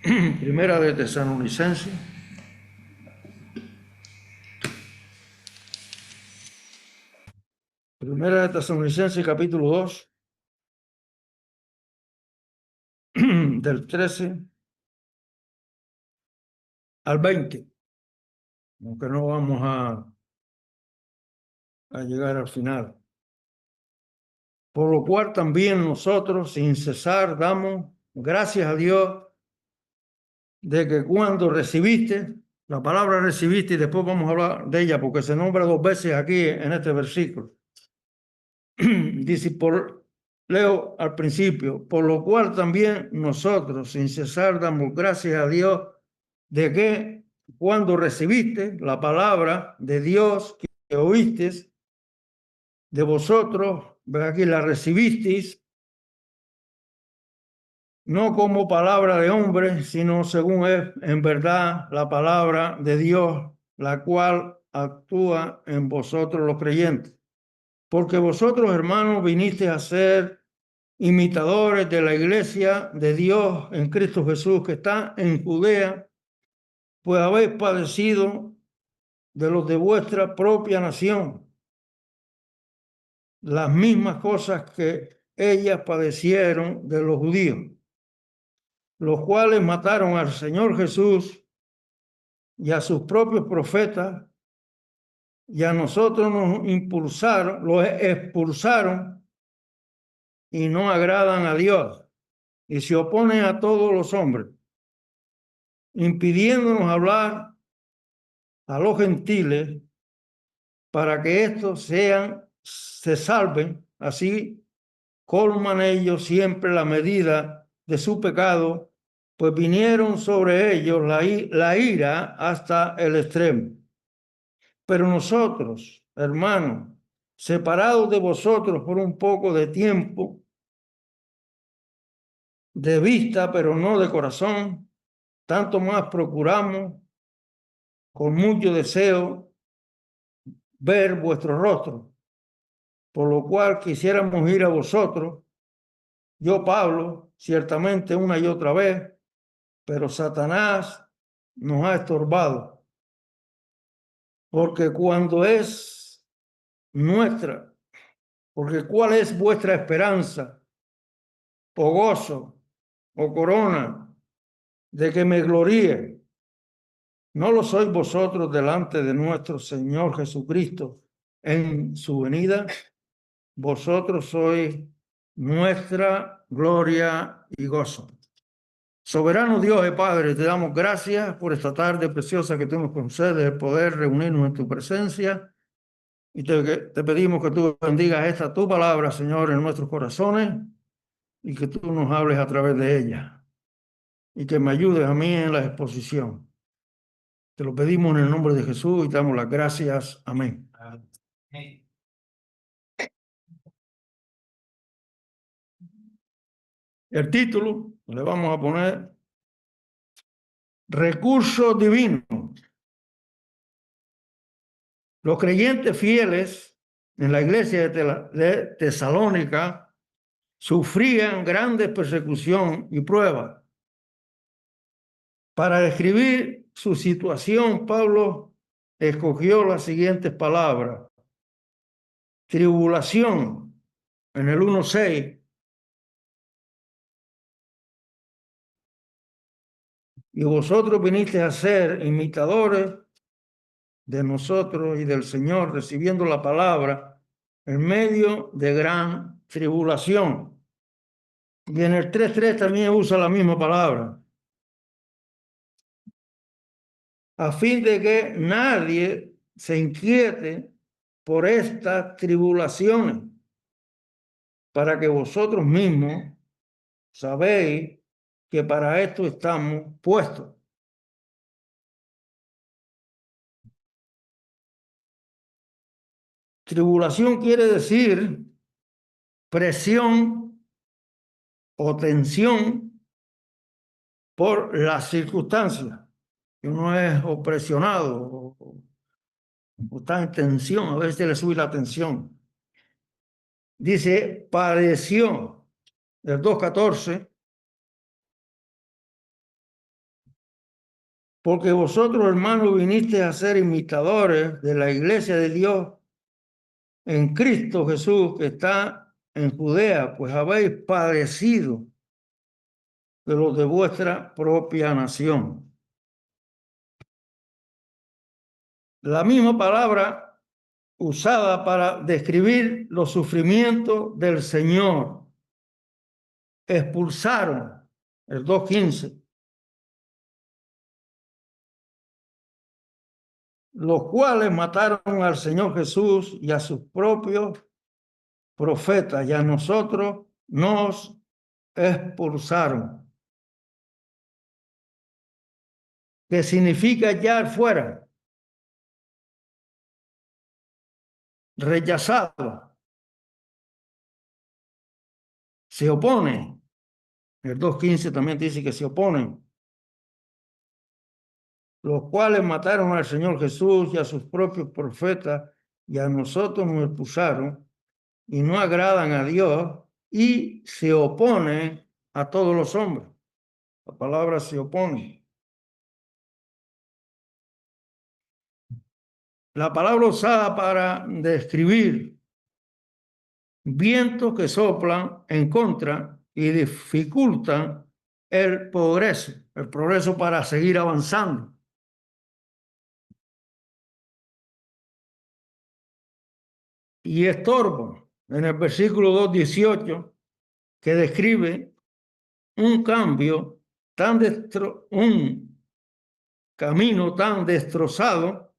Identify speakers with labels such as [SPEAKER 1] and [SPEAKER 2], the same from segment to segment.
[SPEAKER 1] Primera de Tesalonicenses. Primera de Tesalonicenses, capítulo 2, del 13 al 20. Aunque no vamos a llegar al final. Por lo cual también nosotros, sin cesar, damos gracias a Dios de que cuando recibiste, la palabra recibiste, y después vamos a hablar de ella, porque se nombra dos veces aquí en este versículo. Dice, leo al principio, por lo cual también nosotros, sin cesar, damos gracias a Dios de que cuando recibiste la palabra de Dios que oíste de vosotros, ve aquí, la recibisteis, no como palabra de hombre, sino según es en verdad la palabra de Dios, la cual actúa en vosotros los creyentes. Porque vosotros, hermanos, vinisteis a ser imitadores de la iglesia de Dios en Cristo Jesús que está en Judea, pues habéis padecido de los de vuestra propia nación las mismas cosas que ellas padecieron de los judíos, los cuales mataron al Señor Jesús y a sus propios profetas, y a nosotros nos impulsaron, los expulsaron y no agradan a Dios y se oponen a todos los hombres, impidiéndonos hablar a los gentiles para que estos se salven. Así colman ellos siempre la medida de su pecado, pues vinieron sobre ellos la ira hasta el extremo. Pero nosotros, hermanos, separados de vosotros por un poco de tiempo, de vista, pero no de corazón, tanto más procuramos con mucho deseo ver vuestro rostro, por lo cual quisiéramos ir a vosotros, yo Pablo, ciertamente una y otra vez, pero Satanás nos ha estorbado, porque porque ¿cuál es vuestra esperanza, o gozo, o corona, de que me gloríe? ¿No lo sois vosotros delante de nuestro Señor Jesucristo en su venida? Vosotros sois nuestra gloria y gozo. Soberano Dios y Padre, te damos gracias por esta tarde preciosa que tú nos concedes, el poder reunirnos en tu presencia. Y te pedimos que tú bendigas esta tu palabra, Señor, en nuestros corazones y que tú nos hables a través de ella. Y que me ayudes a mí en la exposición. Te lo pedimos en el nombre de Jesús y te damos las gracias. Amén. El título le vamos a poner Recursos Divinos. Los creyentes fieles en la iglesia de Tesalónica sufrían grandes persecución y pruebas. Para describir su situación, Pablo escogió las siguientes palabras: tribulación, en el 1:6, y vosotros vinisteis a ser imitadores de nosotros y del Señor, recibiendo la palabra en medio de gran tribulación. Y en el 3:3 también usa la misma palabra, a fin de que nadie se inquiete por estas tribulaciones, para que vosotros mismos sabéis que para esto estamos puestos. Tribulación quiere decir presión o tensión por las circunstancias. Uno es opresionado o está en tensión, a veces le sube la tensión. Dice, padeció, del 2:14, Porque vosotros, hermanos, vinisteis a ser imitadores de la iglesia de Dios en Cristo Jesús, que está en Judea, pues habéis padecido de los de vuestra propia nación. La misma palabra usada para describir los sufrimientos del Señor. Expulsaron, el 2:15, los cuales mataron al Señor Jesús y a sus propios profetas, y a nosotros nos expulsaron. ¿Qué significa echar fuera? Rechazado. Se opone. El 2:15 también dice que se oponen. Los cuales mataron al Señor Jesús y a sus propios profetas, y a nosotros nos expulsaron, y no agradan a Dios, y se oponen a todos los hombres. La palabra se opone. La palabra usada para describir vientos que soplan en contra y dificultan el progreso para seguir avanzando. Y estorbo, en el versículo 2:18, que describe un cambio un camino tan destrozado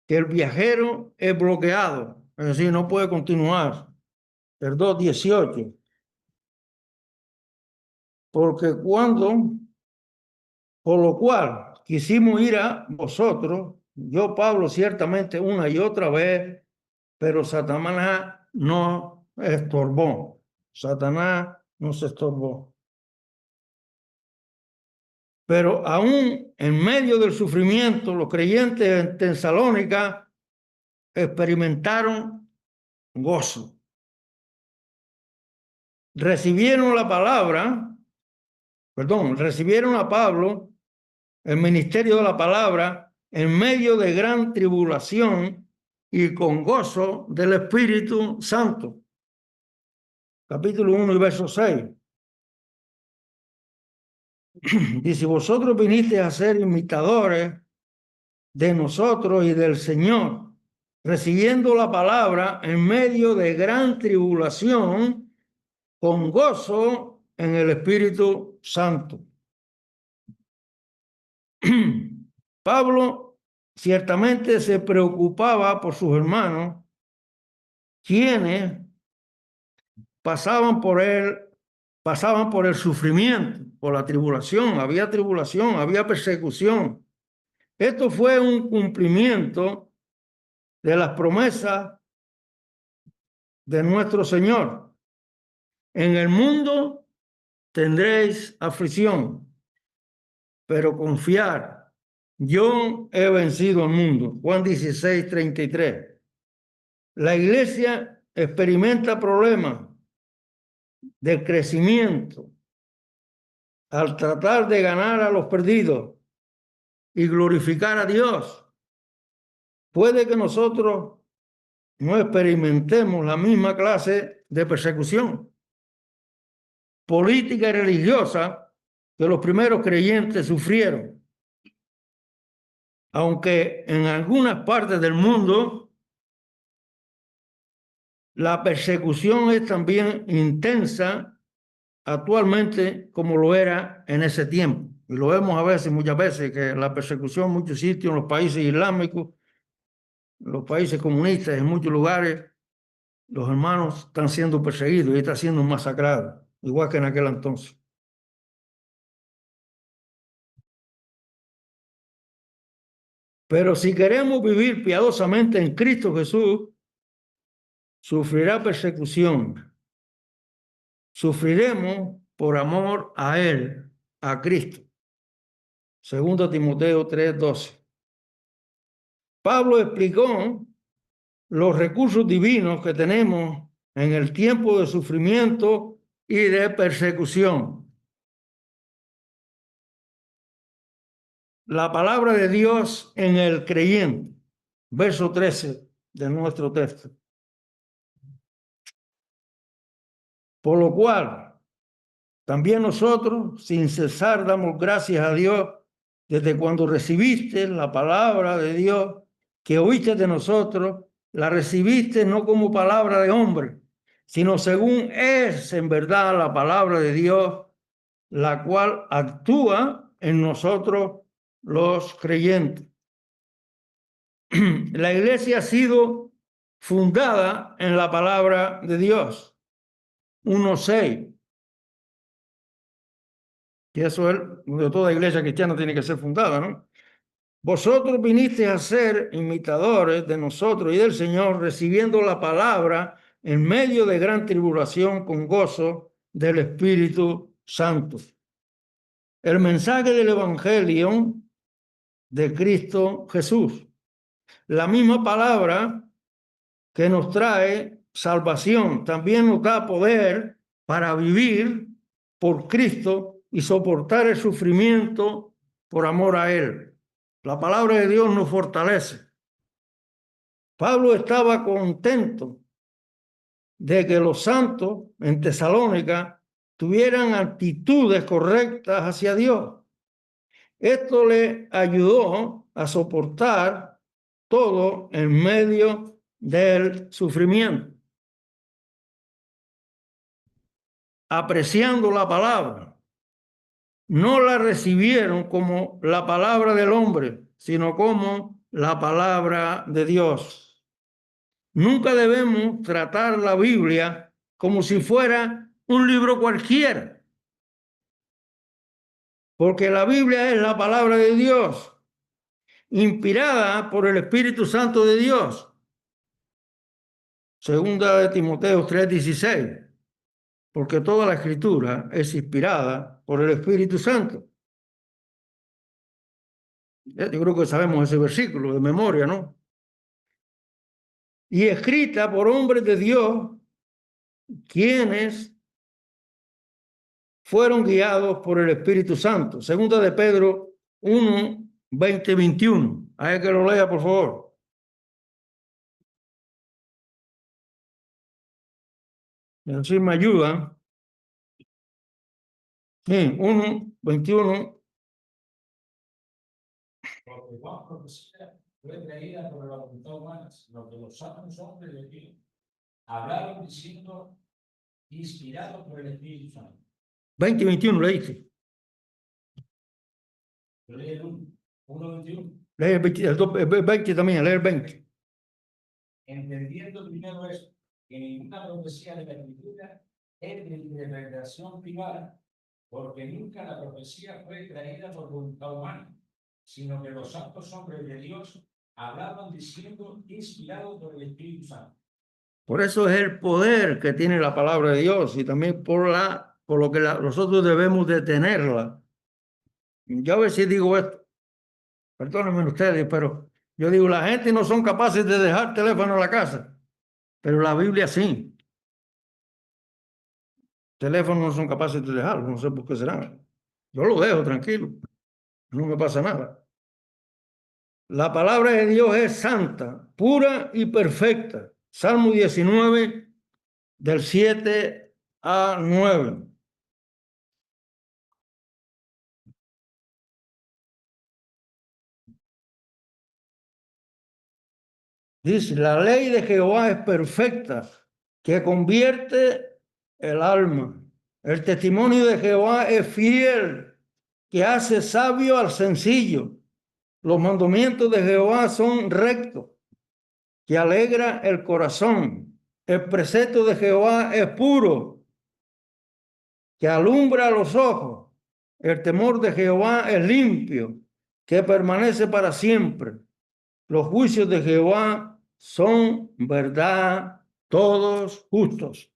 [SPEAKER 1] que el viajero es bloqueado, es decir, no puede continuar. El 2:18. Porque por lo cual quisimos ir a vosotros, yo, Pablo, ciertamente una y otra vez, pero Satanás no estorbó. Satanás no se estorbó. Pero aún en medio del sufrimiento, los creyentes en Tesalónica experimentaron gozo. Recibieron a Pablo, el ministerio de la palabra, en medio de gran tribulación y con gozo del Espíritu Santo. Capítulo 1 y verso 6. Dice, vosotros vinisteis a ser imitadores de nosotros y del Señor, recibiendo la palabra en medio de gran tribulación, con gozo en el Espíritu Santo. Pablo ciertamente se preocupaba por sus hermanos, quienes pasaban por el sufrimiento, por la tribulación, había persecución. Esto fue un cumplimiento de las promesas de nuestro Señor. En el mundo tendréis aflicción, pero confiar, yo he vencido al mundo. Juan 16:33. La iglesia experimenta problemas de crecimiento al tratar de ganar a los perdidos y glorificar a Dios. Puede que nosotros no experimentemos la misma clase de persecución política y religiosa que los primeros creyentes sufrieron, aunque en algunas partes del mundo la persecución es también intensa actualmente como lo era en ese tiempo. Y lo vemos muchas veces, que la persecución en muchos sitios, en los países islámicos, en los países comunistas, en muchos lugares, los hermanos están siendo perseguidos y están siendo masacrados, igual que en aquel entonces. Pero si queremos vivir piadosamente en Cristo Jesús, sufrirá persecución. Sufriremos por amor a Él, a Cristo. 2 Timoteo 3:12. Pablo explicó los recursos divinos que tenemos en el tiempo de sufrimiento y de persecución. la palabra de Dios en el creyente. Verso 13 de nuestro texto. Por lo cual, también nosotros, sin cesar, damos gracias a Dios desde cuando recibiste la palabra de Dios que oíste de nosotros, la recibiste no como palabra de hombre, sino según es en verdad la palabra de Dios, la cual actúa en nosotros los creyentes. La iglesia ha sido fundada en la palabra de Dios. 1:6. Y eso es de toda iglesia cristiana tiene que ser fundada, ¿no? Vosotros vinisteis a ser imitadores de nosotros y del Señor, recibiendo la palabra en medio de gran tribulación con gozo del Espíritu Santo. El mensaje del Evangelio de Cristo Jesús. La misma palabra que nos trae salvación, también nos da poder para vivir por Cristo y soportar el sufrimiento por amor a Él. La palabra de Dios nos fortalece. Pablo estaba contento de que los santos en Tesalónica tuvieran actitudes correctas hacia Dios. Esto le ayudó a soportar todo en medio del sufrimiento. Apreciando la palabra. No la recibieron como la palabra del hombre, sino como la palabra de Dios. Nunca debemos tratar la Biblia como si fuera un libro cualquiera, porque la Biblia es la palabra de Dios, inspirada por el Espíritu Santo de Dios. Segunda de Timoteo 3:16, porque toda la escritura es inspirada por el Espíritu Santo. Yo creo que sabemos ese versículo de memoria, ¿no? Y escrita por hombres de Dios, quienes fueron guiados por el Espíritu Santo. Segunda de Pedro 1:20-21. Hay que lo lea, por favor. Así me ayuda. Sí, 1:21.
[SPEAKER 2] Porque Juan profecía fue traída por la voluntad humana, sino que los santos hombres de Dios hablaron diciendo, inspirados por el Espíritu Santo.
[SPEAKER 1] 20:21 leíste.
[SPEAKER 2] Yo leí el 1:21.
[SPEAKER 1] Lee el 20 también, lee el 20.
[SPEAKER 2] Entendiendo primero esto, que ninguna profecía de la Escritura es de interpretación privada, porque nunca la profecía fue traída por voluntad humana, sino que los santos hombres de Dios hablaban diciendo, inspirados por el Espíritu Santo.
[SPEAKER 1] Por eso es el poder que tiene la palabra de Dios y también por lo que nosotros debemos de tenerla. Yo a veces digo esto, perdónenme ustedes, pero yo digo, la gente no son capaces de dejar teléfono en la casa, pero la Biblia sí. Teléfono no son capaces de dejarlo, no sé por qué será. Yo lo dejo tranquilo, no me pasa nada. La palabra de Dios es santa, pura y perfecta. Salmo 19, del 7-9. Dice, la ley de Jehová es perfecta, que convierte el alma. El testimonio de Jehová es fiel, que hace sabio al sencillo. Los mandamientos de Jehová son rectos, que alegra el corazón. El precepto de Jehová es puro, que alumbra los ojos. El temor de Jehová es limpio, que permanece para siempre. Los juicios de Jehová son verdad, todos justos.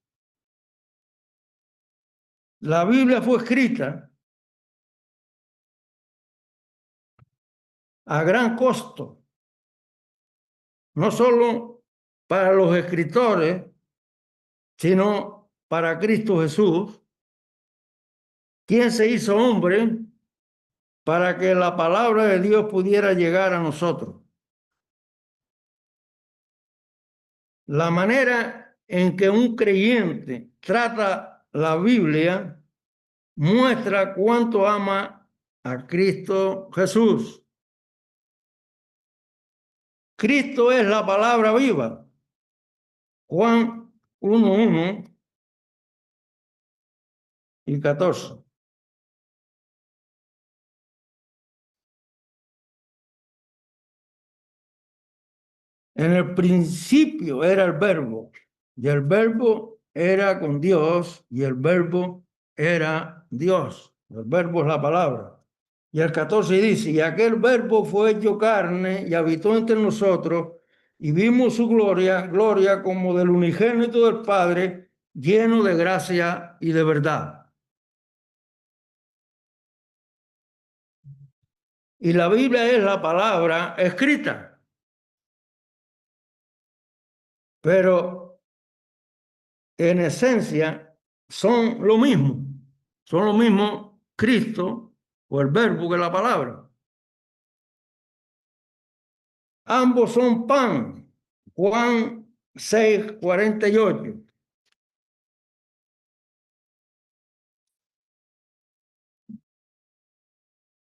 [SPEAKER 1] La Biblia fue escrita a gran costo, no solo para los escritores, sino para Cristo Jesús, quien se hizo hombre para que la palabra de Dios pudiera llegar a nosotros. La manera en que un creyente trata la Biblia muestra cuánto ama a Cristo Jesús. Cristo es la palabra viva. Juan 1:1 y 14. En el principio era el verbo, y el verbo era con Dios, y el verbo era Dios. El verbo es la palabra. Y el 14 dice, y aquel verbo fue hecho carne y habitó entre nosotros, y vimos su gloria, gloria como del unigénito del Padre, lleno de gracia y de verdad. Y la Biblia es la palabra escrita. Pero en esencia son lo mismo. Son lo mismo Cristo o el verbo que la palabra. Ambos son pan. Juan 6:48.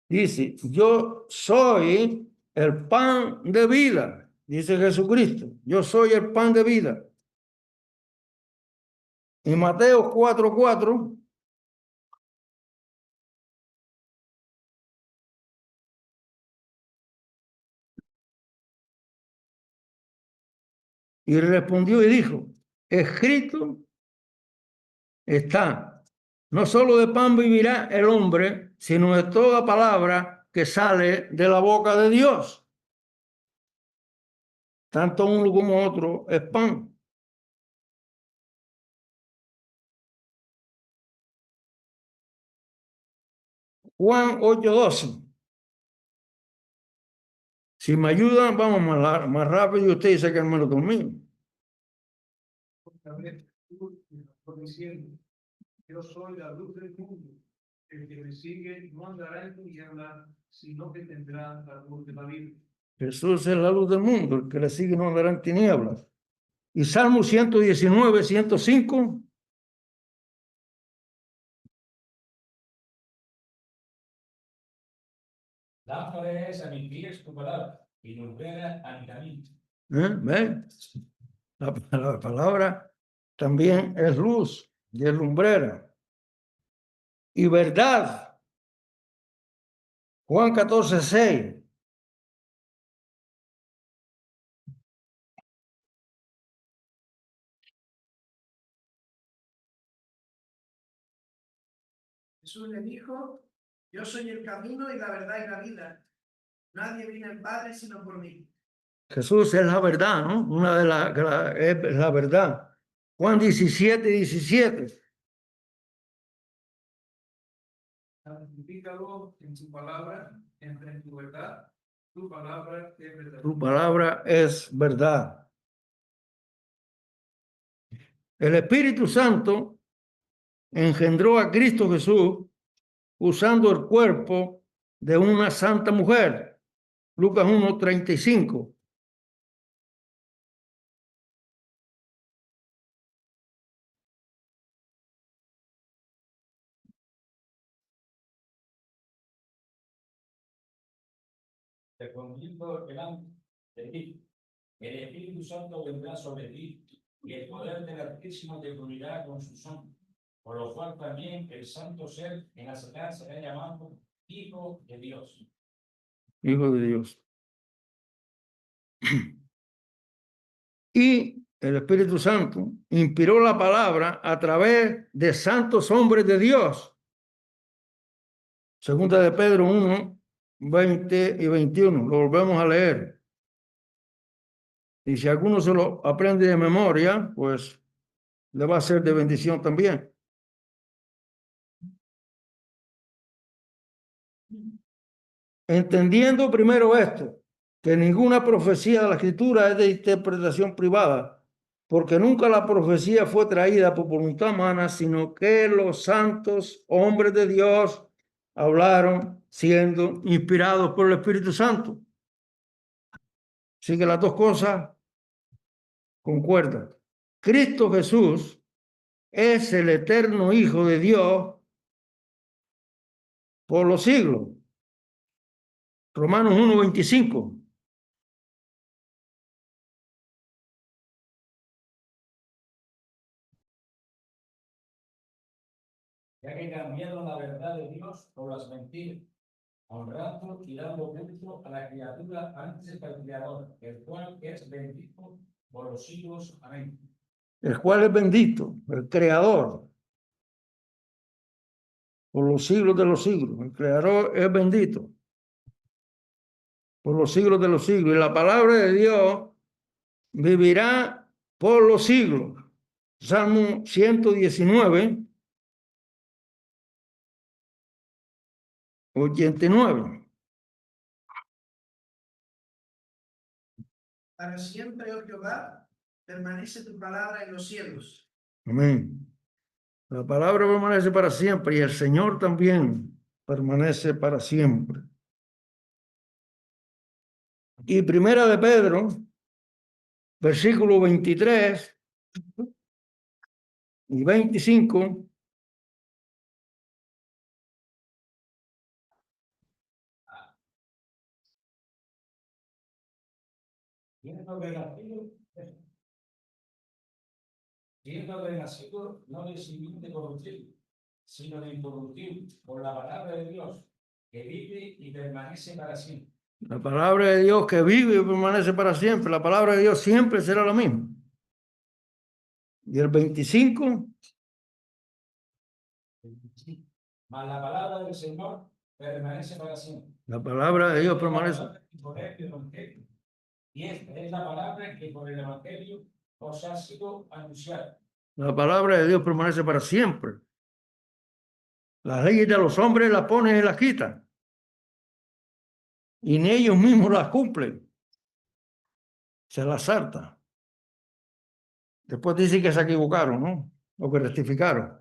[SPEAKER 1] Dice, yo soy el pan de vida, dice Jesucristo. Yo soy el pan de vida. Y Mateo 4:4. Y respondió y dijo, escrito está, no solo de pan vivirá el hombre, sino de toda palabra que sale de la boca de Dios. Tanto uno como otro es pan. Juan 8:12. Si me ayudan, vamos más rápido y usted dice que hermano conmigo.
[SPEAKER 3] Yo soy la luz del mundo. El que me sigue no andará en tinieblas, sino que tendrá la luz de la vida.
[SPEAKER 1] Jesús es la luz del mundo, el que le sigue no andará en tinieblas. Y Salmo 119:105.
[SPEAKER 2] Lámpara es a mis pies tu palabra y lumbrera a mi camino.
[SPEAKER 1] ¿Ve? La palabra también es luz y es lumbrera. Y verdad. Juan 14:6.
[SPEAKER 3] Jesús le dijo, yo soy el camino y la verdad y la vida. Nadie viene al Padre sino por mí.
[SPEAKER 1] Jesús es la verdad, ¿no? Una de las es la verdad. Juan 17:17.
[SPEAKER 3] Santifícalo en su palabra, en tu verdad. Tu palabra es verdad.
[SPEAKER 1] Tu palabra es verdad. El Espíritu Santo engendró a Cristo Jesús usando el cuerpo de una santa mujer. Lucas 1:35.
[SPEAKER 2] Te convido delante de ti. El Espíritu Santo vendrá sobre ti y el poder del Altísimo te cubrirá con su sombra. Por lo cual también el santo ser en la sagrada será llamado Hijo de Dios.
[SPEAKER 1] Hijo de Dios. Y el Espíritu Santo inspiró la palabra a través de santos hombres de Dios. Segunda de Pedro 1:20 y 21. Lo volvemos a leer. Y si alguno se lo aprende de memoria, pues le va a ser de bendición también. Entendiendo primero esto, que ninguna profecía de la Escritura es de interpretación privada, porque nunca la profecía fue traída por voluntad humana, sino que los santos hombres de Dios hablaron siendo inspirados por el Espíritu Santo. Así que las dos cosas concuerdan. Cristo Jesús es el eterno Hijo de Dios por los siglos. Romanos 1:25.
[SPEAKER 2] Ya que cambiaron la verdad de Dios por las mentiras, honrando y dando culto a la criatura antes que al Creador, el cual es bendito por los siglos. Amén.
[SPEAKER 1] El cual es bendito, el Creador, por los siglos de los siglos. El Creador es bendito por los siglos de los siglos. Y la palabra de Dios vivirá por los siglos. Salmo 119, 89.
[SPEAKER 4] Para siempre, oh Jehová, permanece tu palabra en los cielos.
[SPEAKER 1] Amén. La palabra permanece para siempre y el Señor también permanece para siempre. Y primera de Pedro, versículo 23 y 25.
[SPEAKER 2] Siendo renacido no de simiente corruptible, sino de incorruptible, por la palabra de Dios, que vive y permanece para siempre.
[SPEAKER 1] La palabra de Dios que vive y permanece para siempre. La palabra de Dios siempre será la misma. Y el 25.
[SPEAKER 2] Mas la palabra del Señor permanece para siempre.
[SPEAKER 1] La palabra de Dios permanece.
[SPEAKER 2] Y esta es la palabra que por el Evangelio os ha sido anunciada.
[SPEAKER 1] La palabra de Dios permanece para siempre. Las leyes de los hombres las ponen y las quitan. Y ni ellos mismos las cumplen. Se las salta. Después dicen que se equivocaron, ¿no? O que rectificaron.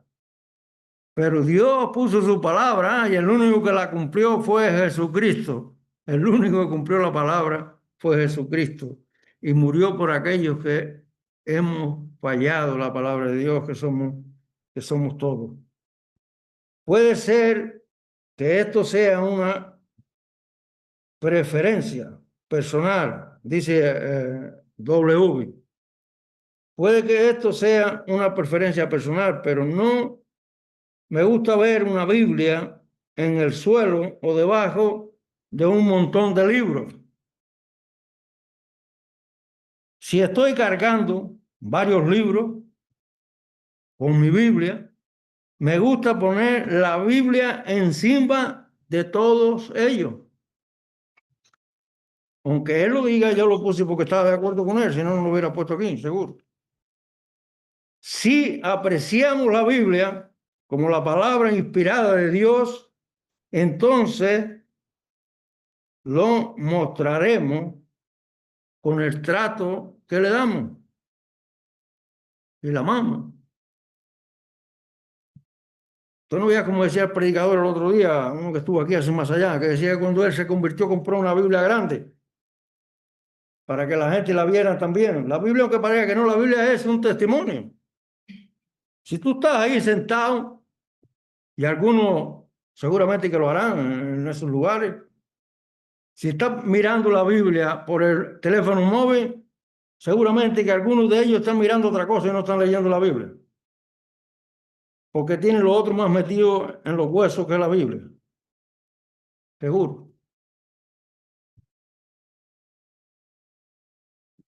[SPEAKER 1] Pero Dios puso su palabra y el único que la cumplió fue Jesucristo. El único que cumplió la palabra fue Jesucristo. Y murió por aquellos que hemos fallado la palabra de Dios, que somos todos. Puede ser que esto sea una preferencia personal, dice W. Puede que esto sea una preferencia personal, pero no me gusta ver una Biblia en el suelo o debajo de un montón de libros. Si estoy cargando varios libros con mi Biblia, me gusta poner la Biblia encima de todos ellos. Aunque él lo diga, yo lo puse porque estaba de acuerdo con él, si no, no lo hubiera puesto aquí, seguro. Si apreciamos la Biblia como la palabra inspirada de Dios, entonces lo mostraremos con el trato que le damos y la amamos. Tú no veas como decía el predicador el otro día, uno que estuvo aquí hace más allá, que decía que cuando él se convirtió compró una Biblia grande para que la gente la viera también. La Biblia, aunque parezca que no, la Biblia es un testimonio. Si tú estás ahí sentado, y algunos seguramente que lo harán en esos lugares, si estás mirando la Biblia por el teléfono móvil, seguramente que algunos de ellos están mirando otra cosa y no están leyendo la Biblia. Porque tienen lo otro más metido en los huesos que la Biblia. Seguro.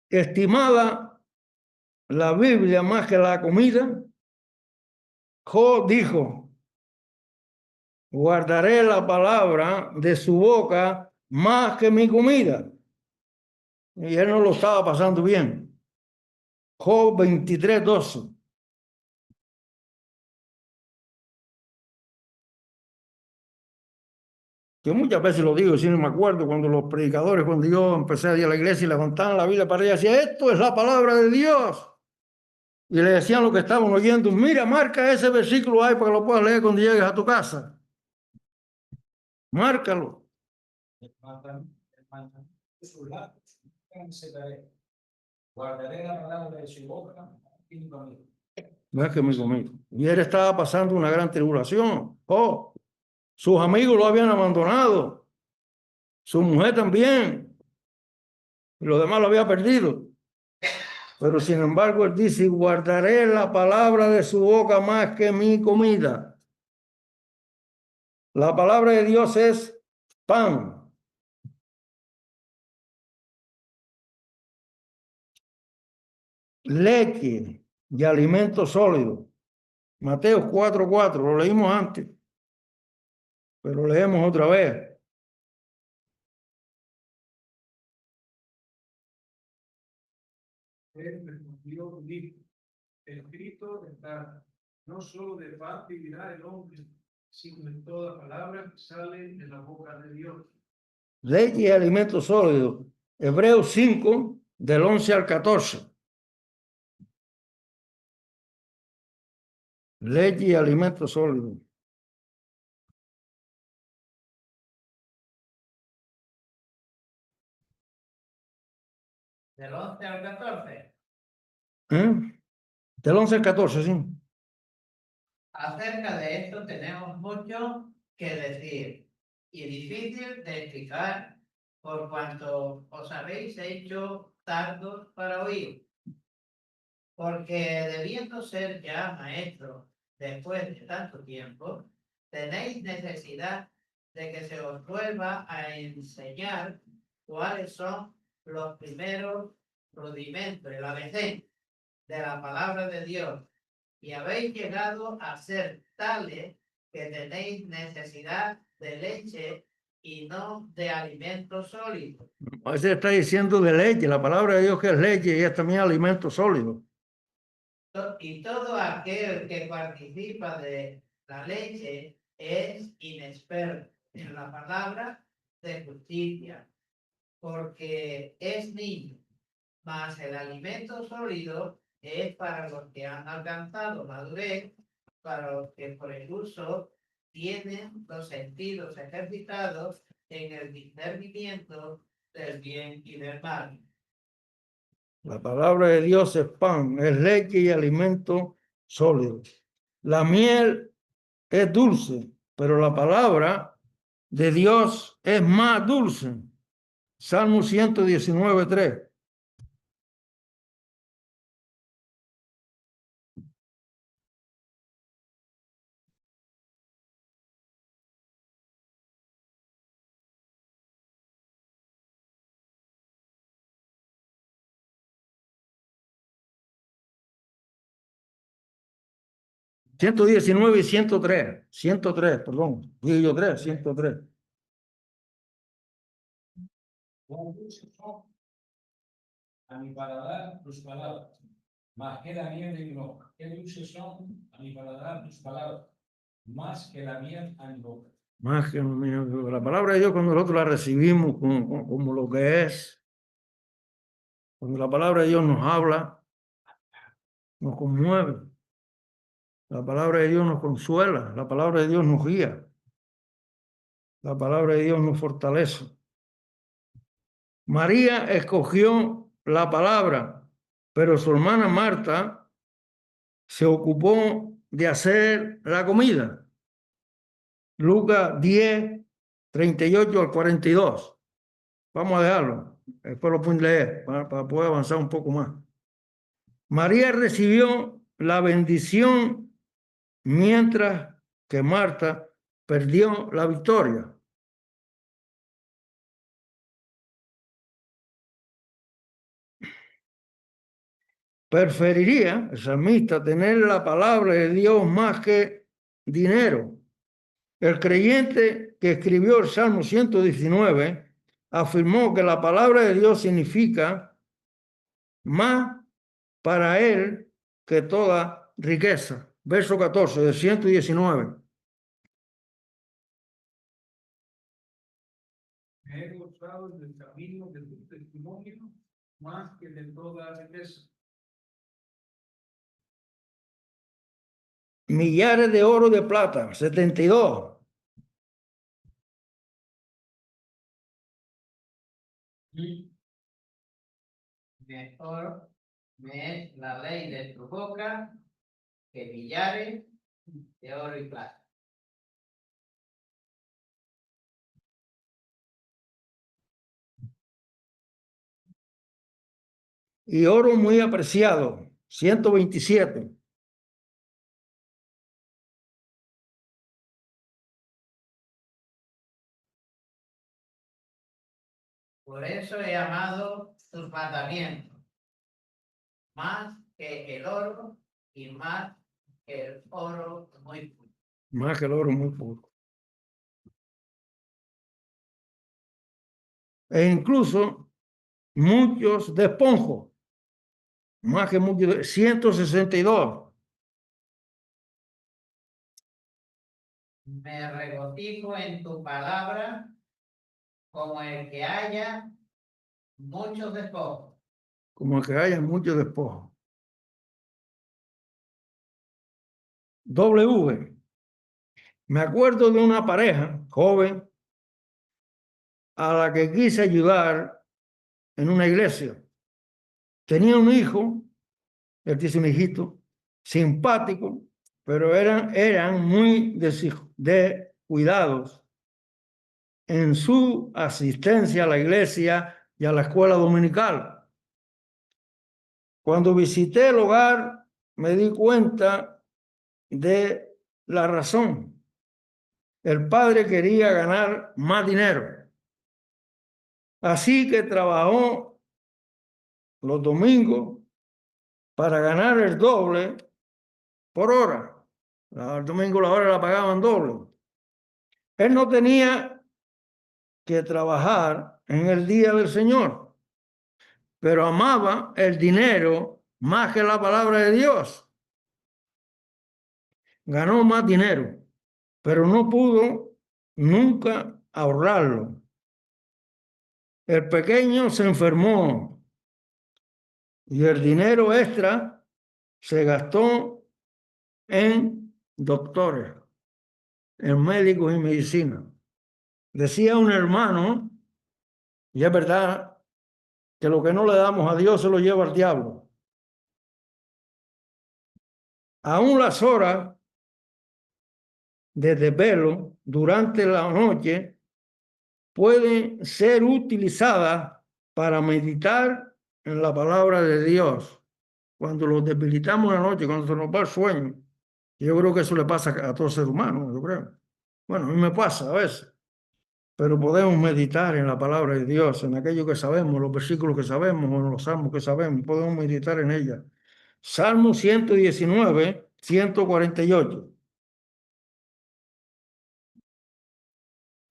[SPEAKER 1] Estimada la Biblia más que la comida, Job dijo: guardaré la palabra de su boca más que mi comida. Y él no lo estaba pasando bien. Job 23:12. Que muchas veces lo digo, si no me acuerdo, cuando los predicadores, cuando yo empecé a ir a la iglesia y levantaban la Biblia para ella, decía: esto es la palabra de Dios. Y le decían lo que estaban oyendo: mira, marca ese versículo ahí para que lo puedas leer cuando llegues a tu casa. Márcalo.
[SPEAKER 2] El mandamiento de sus labios nunca me separaré. Guardaré la palabra de su boca y conmigo.
[SPEAKER 1] No es que me conmigo. Y él estaba pasando una gran tribulación. Oh, sus amigos lo habían abandonado. Su mujer también. Y los demás lo había perdido. Pero sin embargo, él dice, guardaré la palabra de su boca más que mi comida. La palabra de Dios es pan. Leche y alimento sólido. Mateo 4:4, lo leímos antes, pero leemos otra vez.
[SPEAKER 3] Él respondió y dijo, escrito está, no solo de pan vivirá el hombre, sino de toda palabra que sale de la boca de Dios.
[SPEAKER 1] Leche y alimento sólido. Hebreos 5, del 11 al 14. Leche y alimento sólido.
[SPEAKER 5] Del 11 al 14.
[SPEAKER 1] Del 11 al 14, sí.
[SPEAKER 5] Acerca de esto tenemos mucho que decir y difícil de explicar por cuanto os habéis hecho tardos para oír. Porque debiendo ser ya maestros después de tanto tiempo, tenéis necesidad de que se os vuelva a enseñar cuáles son los primeros rudimentos, el ABC de la palabra de Dios. Y habéis llegado a ser tales que tenéis necesidad de leche y no de alimento sólido.
[SPEAKER 1] A veces está diciendo de leche, la palabra de Dios que es leche y es también alimento sólido.
[SPEAKER 5] Y todo aquel que participa de la leche es inexperto en la palabra de justicia, porque es niño, mas el alimento sólido es para los que han alcanzado madurez, para los que por el uso tienen los sentidos ejercitados en el discernimiento del bien y del mal.
[SPEAKER 1] La palabra de Dios es pan, es leche y alimento sólido. La miel es dulce, pero la palabra de Dios es más dulce. Salmo 119:3. ...119 y 103. 103, perdón. Dije yo 3, 103.
[SPEAKER 2] Cuán dulces son a mi paladar tus palabras, más que la miel de mi boca. Qué dulces son a mi paladar tus palabras, más que la miel a mi boca.
[SPEAKER 1] Más que la palabra de Dios, cuando nosotros la recibimos como lo que es, cuando la palabra de Dios nos habla, nos conmueve. La palabra de Dios nos consuela, la palabra de Dios nos guía, la palabra de Dios nos fortalece. María escogió la palabra, pero su hermana Marta se ocupó de hacer la comida. Lucas 10, 38 al 42. Vamos a dejarlo, después lo pueden leer para poder avanzar un poco más. María recibió la bendición mientras que Marta perdió la victoria. Preferiría el salmista tener la palabra de Dios más que dinero. El creyente que escribió el Salmo 119 afirmó que la palabra de Dios significa más para él que toda riqueza. Verso 14 de 119.
[SPEAKER 3] Me he gozado del camino de tu testimonio más que de toda riqueza.
[SPEAKER 1] Millares de oro de plata, 72.
[SPEAKER 5] Mejor me es la ley de tu boca que millares de oro y plata.
[SPEAKER 1] Y oro muy apreciado, 127.
[SPEAKER 5] Por eso he amado tus mandamientos, más que el oro y más que el oro muy puro.
[SPEAKER 1] Más que el oro muy puro. E incluso muchos despojos, más que muchos, 162.
[SPEAKER 5] Me regocijo en tu palabra como el que haya muchos despojos.
[SPEAKER 1] Como que haya muchos despojos. W. Me acuerdo de una pareja joven a la que quise ayudar en una iglesia. Tenía un hijo, él dice un hijito, simpático, pero eran muy descuidados en su asistencia a la iglesia y a la escuela dominical. Cuando visité el hogar, me di cuenta de la razón. El padre quería ganar más dinero. Así que trabajó los domingos para ganar el doble por hora. El domingo la hora la pagaban doble. Él no tenía que trabajar en el día del Señor, pero amaba el dinero más que la palabra de Dios. Ganó más dinero, pero no pudo nunca ahorrarlo. El pequeño se enfermó y el dinero extra se gastó en doctores, en médicos y medicina. Decía un hermano, y es verdad, que lo que no le damos a Dios se lo lleva al diablo. Aún las horas de desvelo durante la noche pueden ser utilizadas para meditar en la palabra de Dios. Cuando los debilitamos en la noche, cuando se nos va el sueño, yo creo que eso le pasa a todo ser humano, yo creo. Bueno, a mí me pasa a veces, pero podemos meditar en la palabra de Dios, en aquello que sabemos, los versículos que sabemos, o en los salmos que sabemos, podemos meditar en ella. Salmo 119, 148.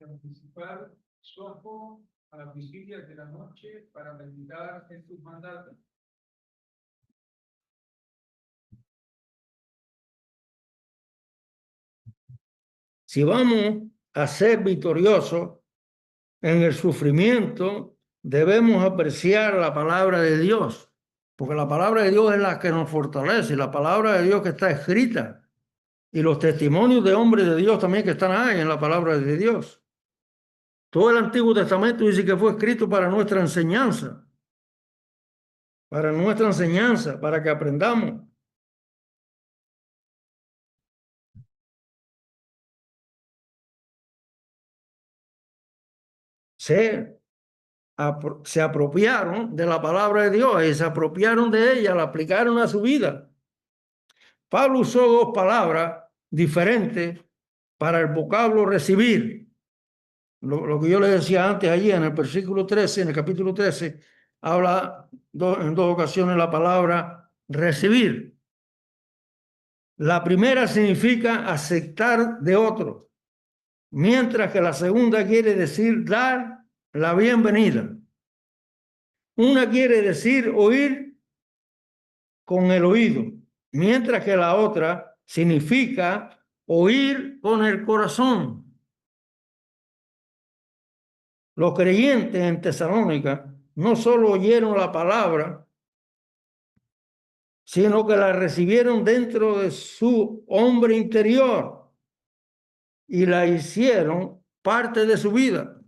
[SPEAKER 3] Anticipar su ojo a las vigilias de la noche para meditar en tus mandatos.
[SPEAKER 1] Si vamos a ser victoriosos en el sufrimiento, debemos apreciar la palabra de Dios, porque la palabra de Dios es la que nos fortalece, la palabra de Dios que está escrita, y los testimonios de hombres de Dios también que están ahí en la palabra de Dios. Todo el Antiguo Testamento dice que fue escrito para nuestra enseñanza, para que aprendamos. Se apropiaron de la palabra de Dios y se apropiaron de ella, la aplicaron a su vida. Pablo usó dos palabras diferentes para el vocablo recibir. Lo que yo le decía antes allí en el versículo 13, en el capítulo 13, habla en dos ocasiones la palabra recibir. La primera significa aceptar de otro, mientras que la segunda quiere decir dar la bienvenida. Una quiere decir oír con el oído, mientras que la otra significa oír con el corazón. Los creyentes en Tesalónica no solo oyeron la palabra, sino que la recibieron dentro de su hombre interior y la hicieron parte de su vida.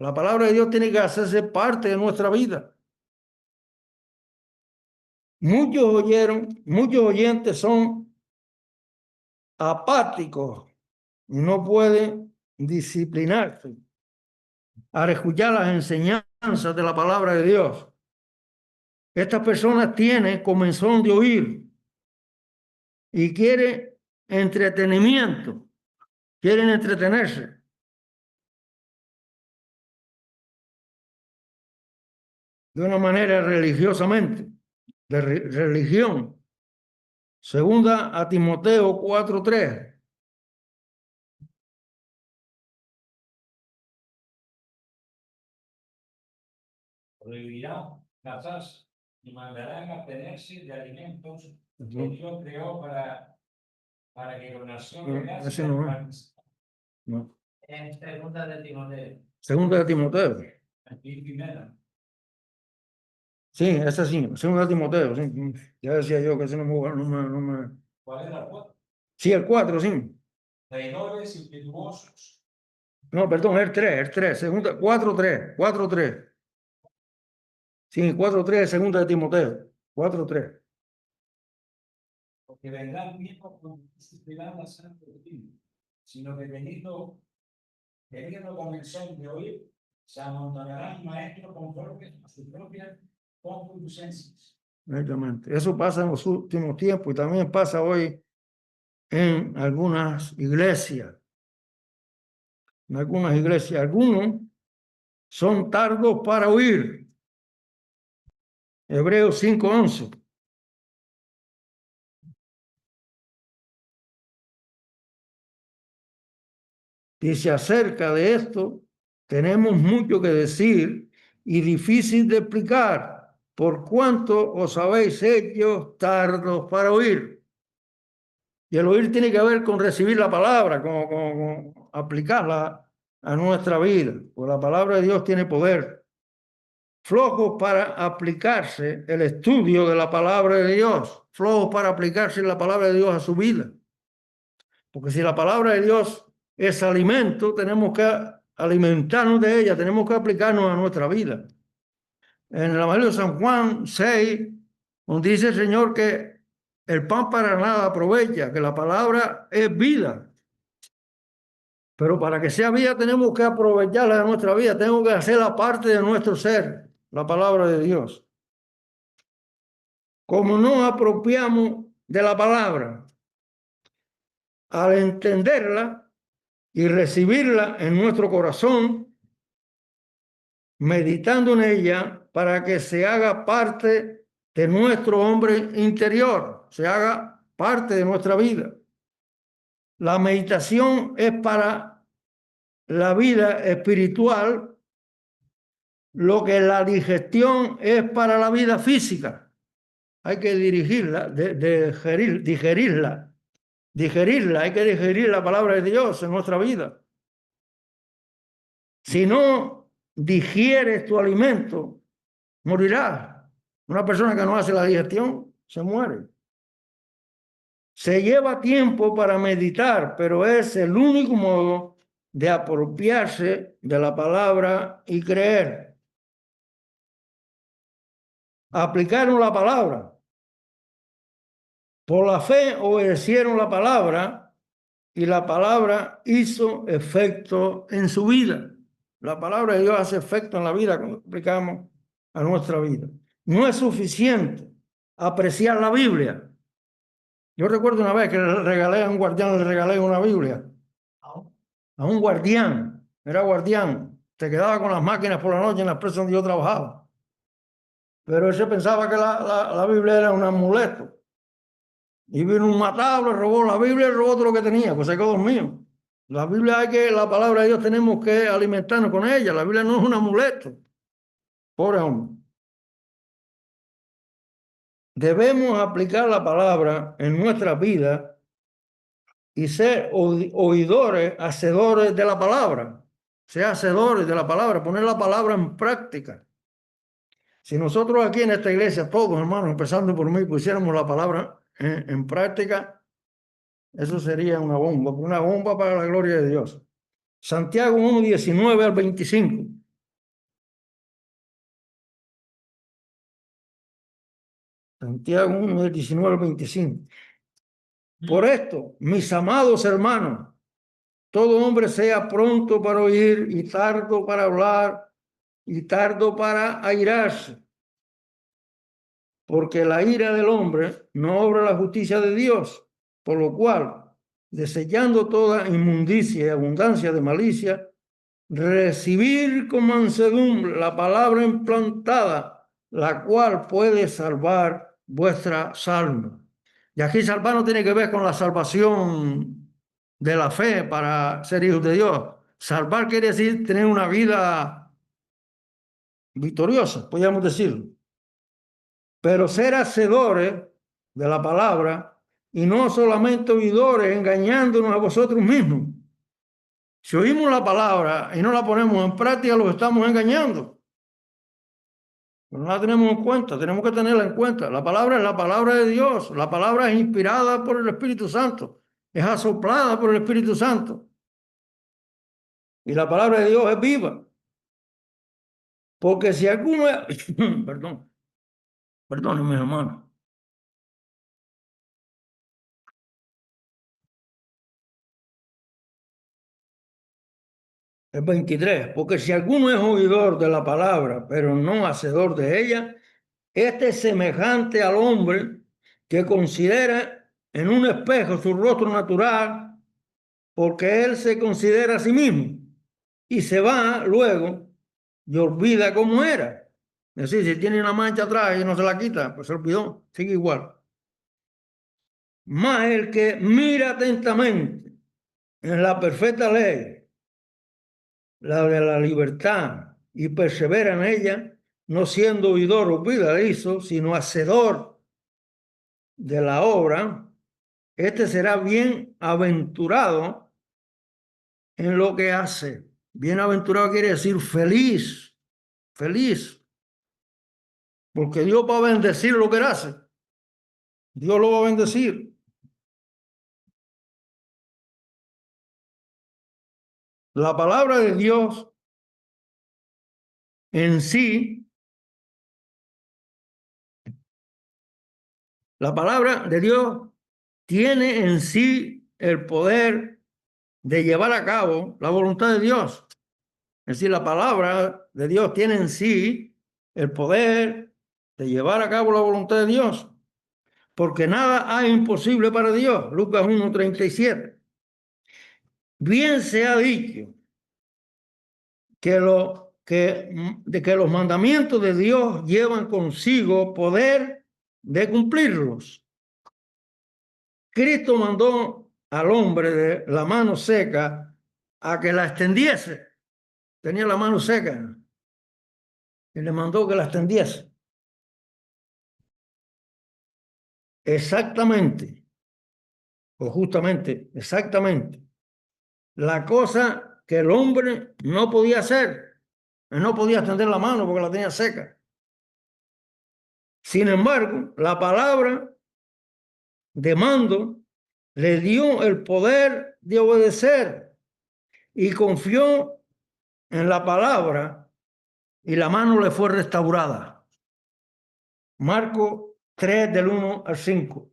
[SPEAKER 1] La palabra de Dios tiene que hacerse parte de nuestra vida. Muchos oyentes son apáticos y no pueden disciplinarse al escuchar las enseñanzas de la palabra de Dios. Estas personas tienen comezón de oír y quieren entretenimiento, quieren entretenerse. De una manera religiosamente, de religión. Segunda a Timoteo 4:3.
[SPEAKER 2] Prohibirá casarse y mandarán a abstenerse de alimentos que Dios creó para que la nación real
[SPEAKER 1] Ese no es. No.
[SPEAKER 5] En segunda de Timoteo.
[SPEAKER 1] Segunda de Timoteo.
[SPEAKER 2] Aquí primera.
[SPEAKER 1] Sí, esa sí, segunda de Timoteo. Sí. Ya decía yo que ese no me...
[SPEAKER 2] ¿Cuál era el 4?
[SPEAKER 1] Sí, el 4, sí.
[SPEAKER 2] Traidores, impetuosos.
[SPEAKER 1] No, perdón, el 3, segunda, 4:3. Sí, 4:3, segunda de Timoteo. 4:3.
[SPEAKER 2] Porque vendrán tiempos cuando no suspirán la santa doctrina, sino que teniendo comezón de oír, se amontonarán maestros conformes a sus propias concupiscencias.
[SPEAKER 1] Exactamente. Eso pasa en los últimos tiempos y también pasa hoy en algunas iglesias. En algunas iglesias, algunos son tardos para oír. Hebreos 5:11. Dice acerca de esto, tenemos mucho que decir y difícil de explicar, por cuanto os habéis hecho tardos para oír. Y el oír tiene que ver con recibir la palabra, con aplicarla a nuestra vida. Pues la palabra de Dios tiene poder. Flojos para aplicarse el estudio de la palabra de Dios. Flojos para aplicarse la palabra de Dios a su vida. Porque si la palabra de Dios es alimento, tenemos que alimentarnos de ella, tenemos que aplicarnos a nuestra vida. En el Evangelio de San Juan 6, donde dice el Señor que el pan para nada aprovecha, que la palabra es vida. Pero para que sea vida tenemos que aprovecharla de nuestra vida, tenemos que hacerla parte de nuestro ser, la palabra de Dios. Como no apropiamos de la palabra, al entenderla y recibirla en nuestro corazón, meditando en ella para que se haga parte de nuestro hombre interior, se haga parte de nuestra vida. La meditación es para la vida espiritual lo que la digestión es para la vida física. Hay que dirigirla, digerirla, hay que digerir la palabra de Dios en nuestra vida. Si no digieres tu alimento, morirás. Una persona que no hace la digestión se muere. Se lleva tiempo para meditar, pero es el único modo de apropiarse de la palabra y creer. Aplicaron la palabra. Por la fe obedecieron la palabra y la palabra hizo efecto en su vida. La palabra de Dios hace efecto en la vida cuando aplicamos a nuestra vida. No es suficiente apreciar la Biblia. Yo recuerdo una vez que le regalé a un guardián, le regalé una Biblia. A un guardián, era guardián. Se quedaba con las máquinas por la noche en la empresa donde yo trabajaba. Pero él se pensaba que la Biblia era un amuleto. Y vino un matado, le robó la Biblia y robó todo lo que tenía, pues se quedó dormido. La Biblia la palabra de Dios tenemos que alimentarnos con ella. La Biblia no es un amuleto. Pobre hombre. Debemos aplicar la palabra en nuestra vida y ser oidores, hacedores de la palabra. Ser hacedores de la palabra, poner la palabra en práctica. Si nosotros aquí en esta iglesia, todos hermanos, empezando por mí, pusiéramos la palabra en práctica, eso sería una bomba para la gloria de Dios. Santiago 1:19 al 25. Santiago 1, del 19 al 25. Por esto, mis amados hermanos, todo hombre sea pronto para oír y tardo para hablar y tardo para airarse, porque la ira del hombre no obra la justicia de Dios, por lo cual, desechando toda inmundicia y abundancia de malicia, recibir con mansedumbre la palabra implantada, la cual puede salvar vuestra alma. Y aquí salvar no tiene que ver con la salvación de la fe para ser hijos de Dios. Salvar quiere decir tener una vida victoriosa, podríamos decirlo. Pero ser hacedores de la palabra y no solamente oidores engañándonos a vosotros mismos. Si oímos la palabra y no la ponemos en práctica, los estamos engañando. Pero no la tenemos en cuenta, tenemos que tenerla en cuenta. La palabra es la palabra de Dios, la palabra es inspirada por el Espíritu Santo, es asoplada por el Espíritu Santo. Y la palabra de Dios es viva. Porque si alguno... Perdón, mis hermanos. El 23, porque si alguno es oidor de la palabra, pero no hacedor de ella, este es semejante al hombre que considera en un espejo su rostro natural, porque él se considera a sí mismo y se va luego y olvida cómo era. Es decir, si tiene una mancha atrás y no se la quita, pues se olvidó, sigue igual. Mas el que mira atentamente en la perfecta ley, la de la libertad, y persevera en ella, no siendo oidor olvidadizo, sino hacedor de la obra, este será bienaventurado en lo que hace. Bienaventurado quiere decir feliz, feliz, porque Dios va a bendecir lo que él hace. Dios lo va a bendecir. La palabra de Dios en sí, la palabra de Dios tiene en sí el poder de llevar a cabo la voluntad de Dios. Es decir, la palabra de Dios tiene en sí el poder de llevar a cabo la voluntad de Dios, porque nada hay imposible para Dios. Lucas 1:37. Bien se ha dicho que los mandamientos de Dios llevan consigo poder de cumplirlos. Cristo mandó al hombre de la mano seca a que la extendiese. Tenía la mano seca y le mandó que la extendiese. Exactamente, o justamente, exactamente, la cosa que el hombre no podía hacer. Él no podía extender la mano porque la tenía seca. Sin embargo, la palabra de mando le dio el poder de obedecer y confió en la palabra y la mano le fue restaurada. Marcos 3 del 1 al 5.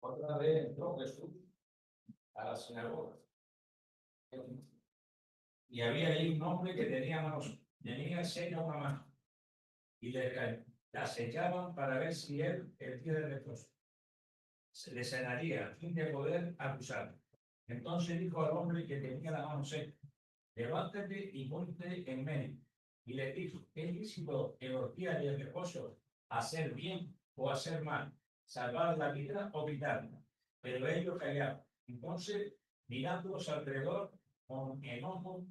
[SPEAKER 2] Otra vez entró Jesús a la sinagoga. Y había ahí un hombre que tenía seca una mano. Y le acechaban para ver si él, el día del leproso, se le sanaría a fin de poder acusarlo. Entonces dijo al hombre que tenía la mano seca: levántate y ponte en medio. Y le dijo: ¿es lícito en los días del reposo hacer bien o hacer mal, salvar la vida o quitarla? Pero ellos callaban. Entonces, mirándolos alrededor con enojo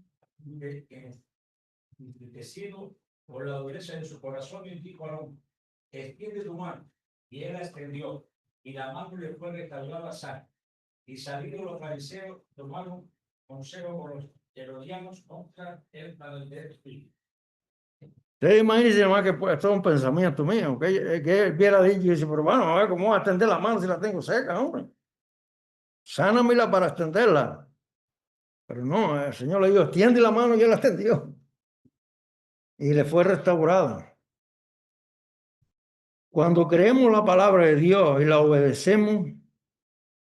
[SPEAKER 2] entristecido por la dureza de su corazón, y dijo al hombre: extiende tu mano. Y él la extendió, y la mano le fue restaurada sana. Y salidos los fariseos, tomaron consejo con los herodianos contra él para el espíritu.
[SPEAKER 1] Ustedes imagínense más que pues, esto es un pensamiento mío, que él hubiera dicho y dice, pero bueno, a ver cómo voy a extender la mano si la tengo seca, hombre. Sánamela para extenderla. Pero no, el Señor le dijo, extiende la mano y él la extendió. Y le fue restaurada. Cuando creemos la palabra de Dios y la obedecemos,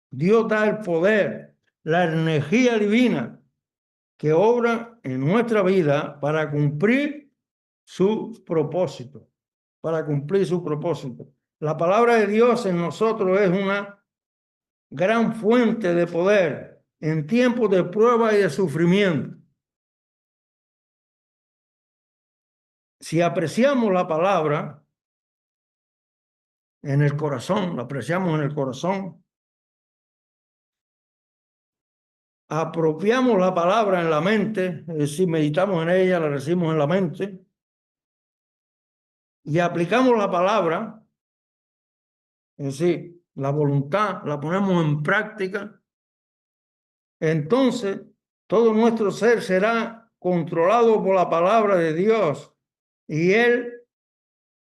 [SPEAKER 1] Dios da el poder, la energía divina que obra en nuestra vida para cumplir su propósito, para cumplir su propósito. La palabra de Dios en nosotros es una gran fuente de poder en tiempos de prueba y de sufrimiento. Si apreciamos la palabra en el corazón, la apreciamos en el corazón, apropiamos la palabra en la mente, es decir, meditamos en ella, la recibimos en la mente, y aplicamos la palabra, es decir, la voluntad, la ponemos en práctica, entonces todo nuestro ser será controlado por la palabra de Dios y Él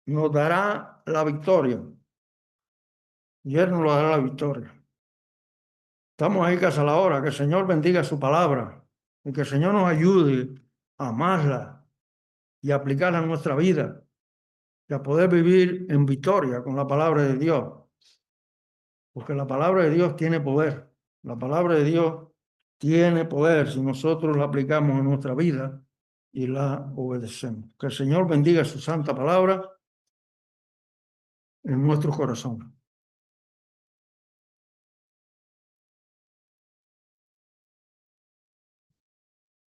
[SPEAKER 1] nos dará la victoria. Y Él nos dará la victoria. Estamos ahí casi a la hora. Que el Señor bendiga su palabra y que el Señor nos ayude a amarla y a aplicarla en nuestra vida y a poder vivir en victoria con la palabra de Dios. Porque la palabra de Dios tiene poder. La palabra de Dios tiene poder si nosotros la aplicamos en nuestra vida y la obedecemos. Que el Señor bendiga su santa palabra en nuestros corazones.